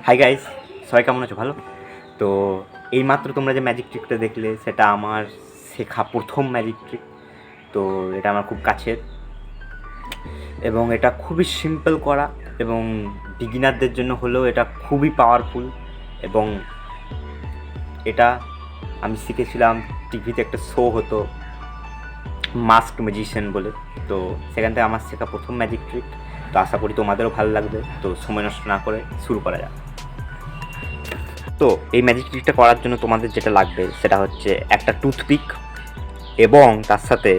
Hi guys, সবাই কেমন আছো? ভালো তো। এইমাত্র তোমরা যে ম্যাজিক ট্রিকটা দেখলে সেটা আমার শেখা প্রথম ম্যাজিক ট্রিক। তো এটা আমার খুব কাছের এবং এটা খুবই সিম্পল করা এবং বিগিনারদের জন্য হলেও এটা খুবই পাওয়ারফুল। এবং এটা আমি শিখেছিলাম টিভিতে একটা শো হতো মাস্ক ম্যাজিশিয়ান বলে। তো সেখান থেকে আমার শেখা প্রথম ম্যাজিক ট্রিক। তো আশা করি তোমাদেরও ভালো লাগবে। তো সময় নষ্ট না করে শুরু করা যাক। তো এই ম্যাজিক ট্রিকটা করার জন্য তোমাদের যেটা লাগবে সেটা হচ্ছে একটা টুথপিক এবং তার সাথে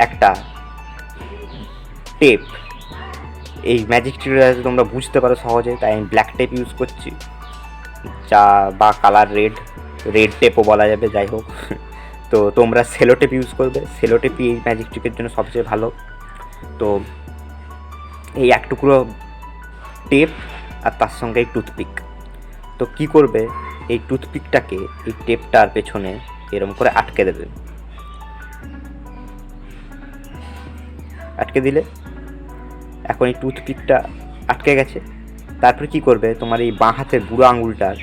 একটা টেপ। এই ম্যাজিক ট্রিকটা যাতে তোমরা বুঝতে পারো সহজে, তাই আমি ব্ল্যাক টেপ ইউজ করছি, যা বা কালার রেড টেপও বলা যাবে, যাই হোক। তো তোমরা সেলো টেপ ইউজ করবে, সেলো টেপই এই ম্যাজিক ট্রিকের জন্য সবচেয়ে ভালো। তো এই এক টুকরো টেপ আর তার সঙ্গে এই টুথপিক। তো কী করবে, এই টুথপিকটাকে এই টেপটার পেছনে এরম করে আটকে দেবে। আটকে দিলে এখন এই টুথপিকটা আটকে গেছে। তারপরে কী করবে, তোমার এই বাঁ হাতের বুড়ো আঙুলটার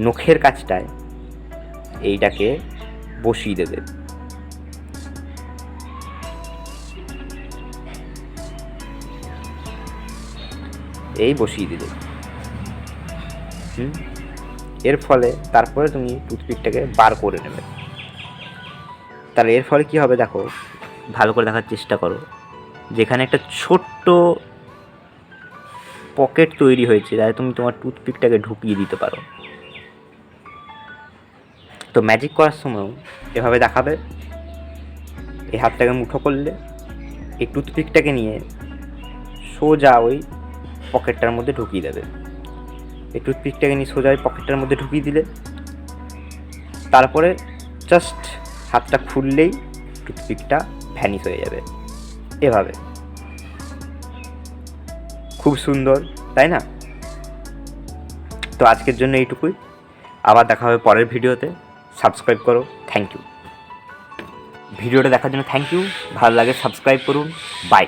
নখের কাছটায় এইটাকে বসিয়ে দেবে। এই বসিয়ে দিলে এর ফলে তারপরে তুমি টুথপিকটাকে বার করে নেবে। তাহলে এর ফলে কী হবে দেখো, ভালো করে দেখার চেষ্টা করো। যেখানে একটা ছোট্ট পকেট তৈরি হয়েছে যাতে তুমি তোমার টুথপিকটাকে ঢুকিয়ে দিতে পারো। তো ম্যাজিক করার সময় এভাবে দেখাবে, এই হাতটাকে মুঠো করলে এই টুথপিকটাকে নিয়ে সোজা ওই পকেটটার মধ্যে ঢুকিয়ে দেবে। এই টুথপিকটাকে নিয়ে সোজা ওই পকেটটার মধ্যে ঢুকিয়ে দিলে তারপরে জাস্ট হাতটা খুললেই টুথপিকটা ভ্যানিশ হয়ে যাবে। এভাবে খুব সুন্দর, তাই না? তো আজকের জন্য এইটুকুই। আবার দেখা হবে পরের ভিডিওতে। সাবস্ক্রাইব করো। Thank you. ভিডিওটা দেখার জন্য থ্যাংক ইউ। ভালো লাগে সাবস্ক্রাইব করুন। বাই।